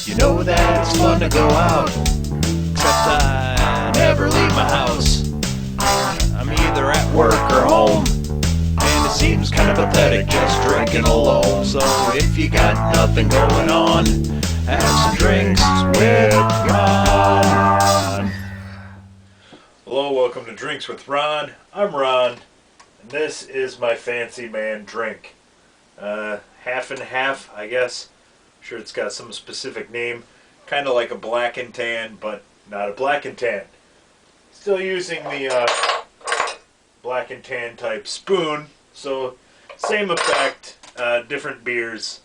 You know that it's fun to go out, except I never leave my house. I'm either at work or home, and it seems kind of pathetic just drinking alone. So if you got nothing going on, have some drinks with Ron. Hello, welcome to Drinks with Ron. I'm Ron, and this is my fancy man drink. Half and half, I guess. I'm sure it's got some specific name. Kind of like a black and tan, but not a black and tan. Still using the black and tan type spoon, so same effect, different beers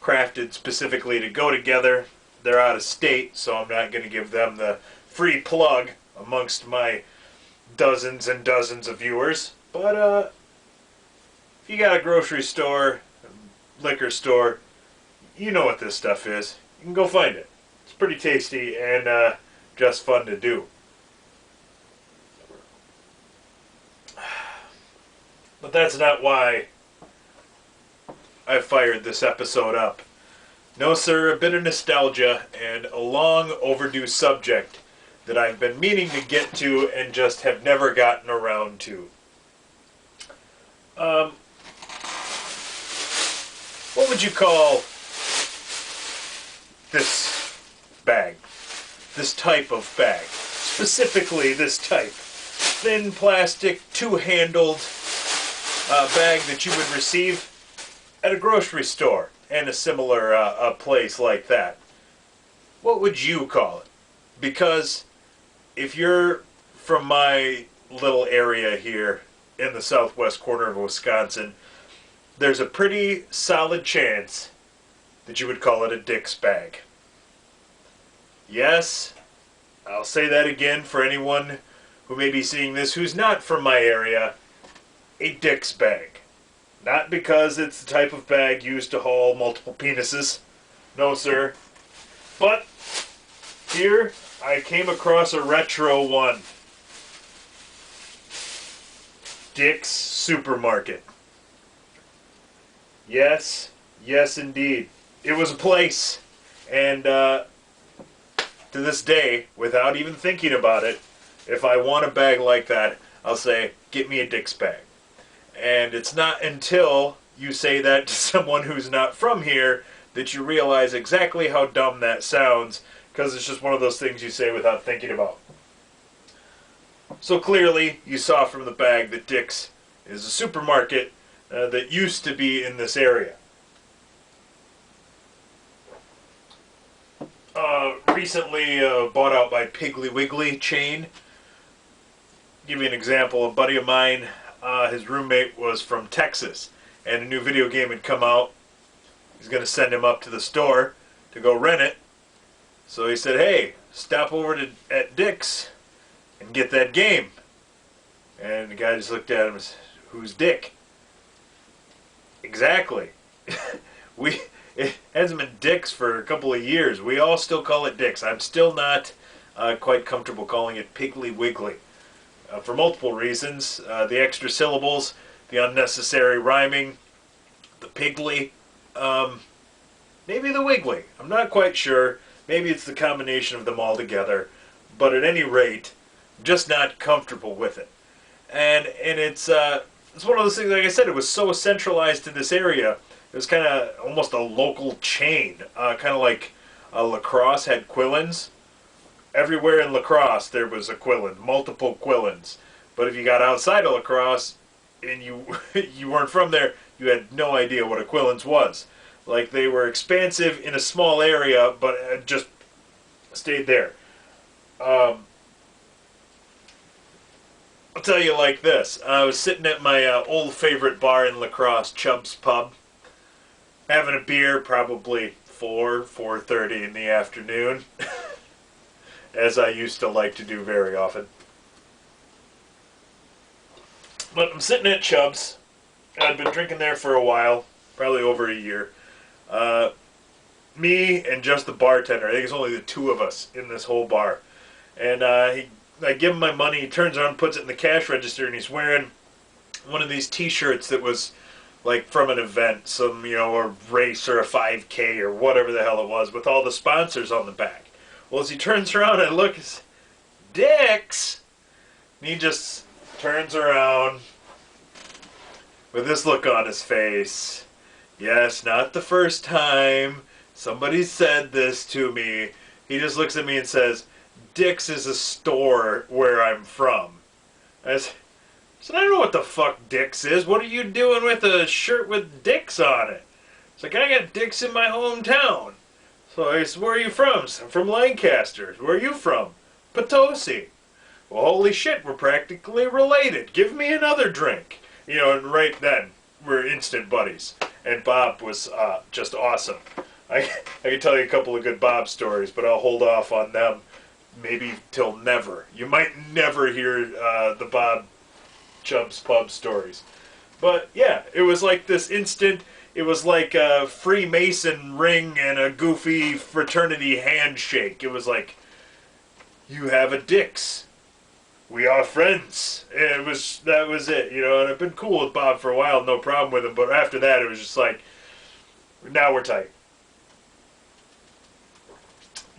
crafted specifically to go together. They're out of state, so I'm not going to give them the free plug amongst my dozens and dozens of viewers. But if you got a grocery store, liquor store, you know what this stuff is. You can go find it. It's pretty tasty and just fun to do. But that's not why I fired this episode up. No, sir, a bit of nostalgia and a long overdue subject that I've been meaning to get to and just have never gotten around to. What would you call this bag? This type of bag? Specifically this type. Thin plastic, two-handled bag that you would receive at a grocery store and a similar place like that. What would you call it? Because if you're from my little area here in the southwest corner of Wisconsin, there's a pretty solid chance that you would call it a Dick's bag. Yes, I'll say that again for anyone who may be seeing this who's not from my area, a Dick's bag. Not because it's the type of bag used to haul multiple penises. No, sir. But here I came across a retro one. Dick's Supermarket. Yes, yes indeed. It was a place. And to this day, without even thinking about it, if I want a bag like that, I'll say, get me a Dick's bag. And it's not until you say that to someone who's not from here that you realize exactly how dumb that sounds, because it's just one of those things you say without thinking about. So clearly, you saw from the bag that Dick's is a supermarket that used to be in this area. Recently bought out by Piggly Wiggly chain. Give you an example, a buddy of mine, his roommate was from Texas, and a new video game had come out. He's going to send him up to the store to go rent it. So he said, hey, stop over at Dick's and get that game. And the guy just looked at him and said, who's Dick? Exactly. It hasn't been Dick's for a couple of years. We all still call it Dick's. I'm still not quite comfortable calling it Piggly Wiggly. For multiple reasons. The extra syllables, the unnecessary rhyming, the Piggly, maybe the Wiggly. I'm not quite sure. Maybe it's the combination of them all together. But at any rate, I'm just not comfortable with it. And it's one of those things, like I said, it was so centralized to this area. It was kind of almost a local chain, kind of like La Crosse had Quillen's. Everywhere in La Crosse there was a Quillen, multiple Quillens. But if you got outside of La Crosse and you you weren't from there, you had no idea what a Quillen's was. Like, they were expansive in a small area, but just stayed there. I'll tell you like this. I was sitting at my old favorite bar in La Crosse, Chubb's Pub, having a beer, probably 4:30 in the afternoon, as I used to like to do very often. But I'm sitting at Chubb's. I'd been drinking there for a while, probably over a year. Me and just the bartender. I think it's only the two of us in this whole bar. And I give him my money. He turns around, puts it in the cash register, and he's wearing one of these T-shirts that was like from an event, some, a race or a 5K or whatever the hell it was, with all the sponsors on the back. Well, as he turns around and looks, Dick's, and he just turns around with this look on his face. Yes, not the first time somebody said this to me. He just looks at me and says, Dick's is a store where I'm from. I said, I don't know what the fuck Dick's is. What are you doing with a shirt with Dick's on it? It's like, I got Dick's in my hometown. So I said, where are you from? I'm from Lancaster. Where are you from? Potosi. Well, holy shit, we're practically related. Give me another drink. And right then, we're instant buddies. And Bob was just awesome. I can tell you a couple of good Bob stories, but I'll hold off on them maybe till never. You might never hear the Bob Chubb's Pub stories. But yeah, it was like this instant, it was like a Freemason ring and a goofy fraternity handshake. It was like, you have a Dick's. We are friends. And that was it, and I've been cool with Bob for a while, no problem with him, but after that it was just like, now we're tight.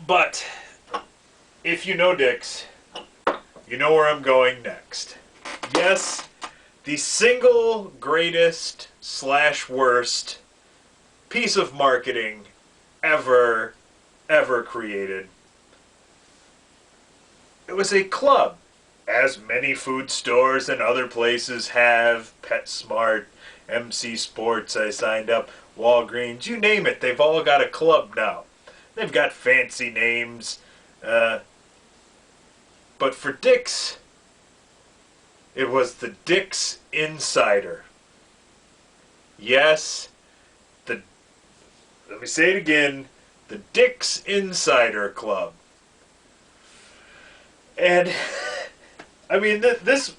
But if you know Dick's, you know where I'm going next. Yes, the single greatest / worst piece of marketing ever created. It was a club, as many food stores and other places have. PetSmart, MC Sports, I signed up, Walgreens, you name it, they've all got a club now. They've got fancy names, but for Dick's, it was the Dick's Insider. Yes, let me say it again, the Dick's Insider Club. And, I mean, this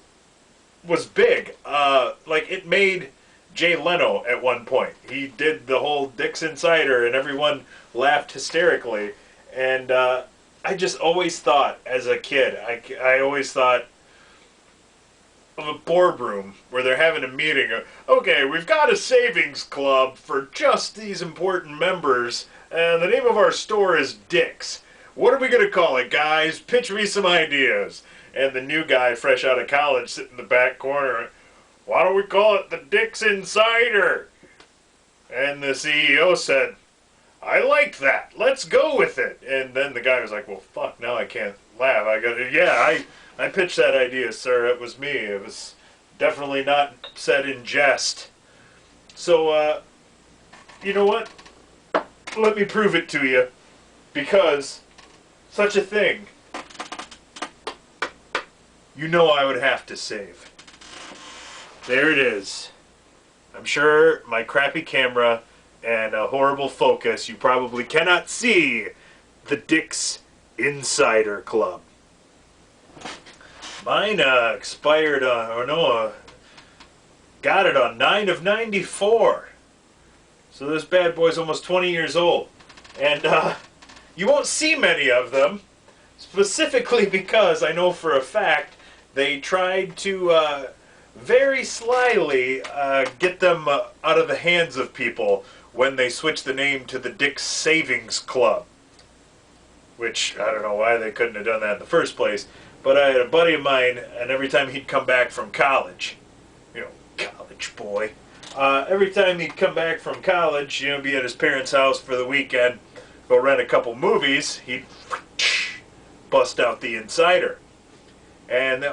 was big. It made Jay Leno at one point. He did the whole Dick's Insider, and everyone laughed hysterically. And I just always thought, as a kid, I always thought of a boardroom where they're having a meeting. Okay, we've got a savings club for just these important members, and the name of our store is Dick's. What are we going to call it, guys? Pitch me some ideas. And the new guy, fresh out of college, sitting in the back corner, why don't we call it the Dick's Insider? And the CEO said, I like that. Let's go with it. And then the guy was like, well, fuck, now I can't laugh. I pitched that idea, sir. It was me. It was definitely not said in jest. So, you know what? Let me prove it to you. Because such a thing, I would have to save. There it is. I'm sure my crappy camera and a horrible focus, you probably cannot see the Dick's Insider Club. Mine expired on, got it on 9 of 94. So this bad boy's almost 20 years old. And you won't see many of them, specifically because I know for a fact they tried to very slyly get them out of the hands of people when they switched the name to the Dick's Savings Club. Which, I don't know why they couldn't have done that in the first place. But I had a buddy of mine, and every time he'd come back from college, college boy, every time he'd come back from college, be at his parents' house for the weekend, go rent a couple movies, he'd bust out the Insider. And,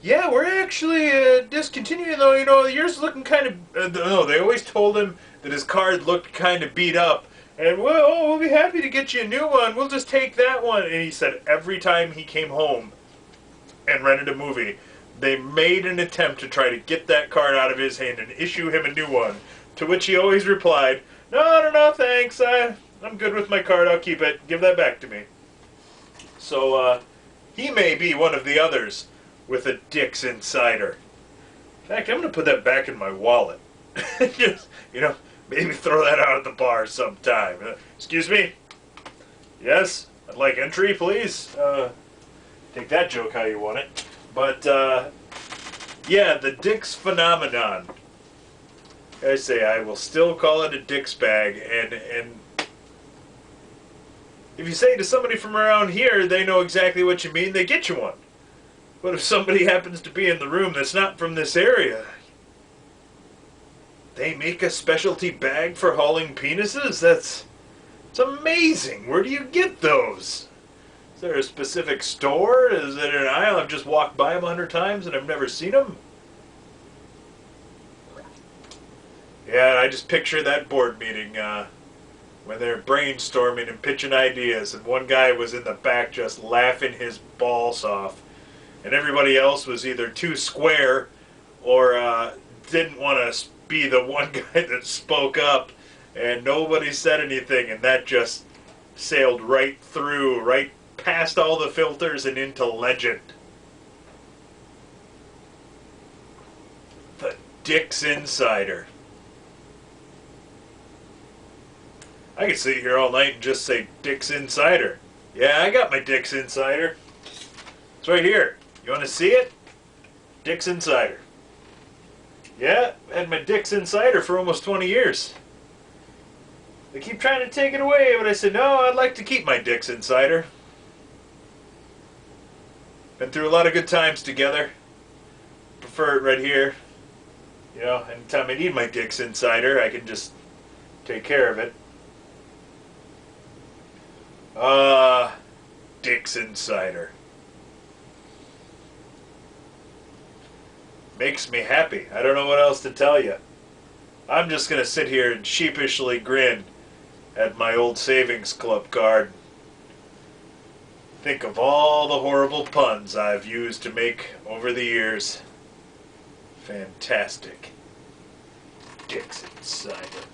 yeah, we're actually discontinuing, though, yours looking kind of, no, they always told him that his card looked kind of beat up. And, we'll be happy to get you a new one. We'll just take that one. And he said every time he came home and rented a movie, they made an attempt to try to get that card out of his hand and issue him a new one. To which he always replied, no, thanks. I'm good with my card. I'll keep it. Give that back to me. So, he may be one of the others with a Dick's Insider. In fact, I'm going to put that back in my wallet. Just, maybe throw that out at the bar sometime. Excuse me? Yes? I'd like entry, please. Take that joke how you want it. But, yeah, the Dick's phenomenon. I say I will still call it a Dick's bag, and if you say to somebody from around here, they know exactly what you mean, they get you one. But if somebody happens to be in the room that's not from this area, they make a specialty bag for hauling penises? It's amazing. Where do you get those? Is there a specific store? Is it an aisle? I've just walked by them 100 times and I've never seen them. Yeah, I just picture that board meeting when they're brainstorming and pitching ideas, and one guy was in the back just laughing his balls off, and everybody else was either too square or didn't want to be the one guy that spoke up, and nobody said anything, and that just sailed right through, right past all the filters and into legend. The Dick's Insider. I could sit here all night and just say Dick's Insider. Yeah, I got my Dick's Insider. It's right here. You want to see it? Dick's Insider. Yeah, I had my Dick's Insider for almost 20 years. They keep trying to take it away, but I said, no, I'd like to keep my Dick's Insider. Been through a lot of good times together. Prefer it right here. You know, anytime I need my Dick's Insider, I can just take care of it. Dick's Insider. Makes me happy. I don't know what else to tell you. I'm just going to sit here and sheepishly grin at my old savings club card. Think of all the horrible puns I've used to make over the years. Fantastic. Dick's Insider.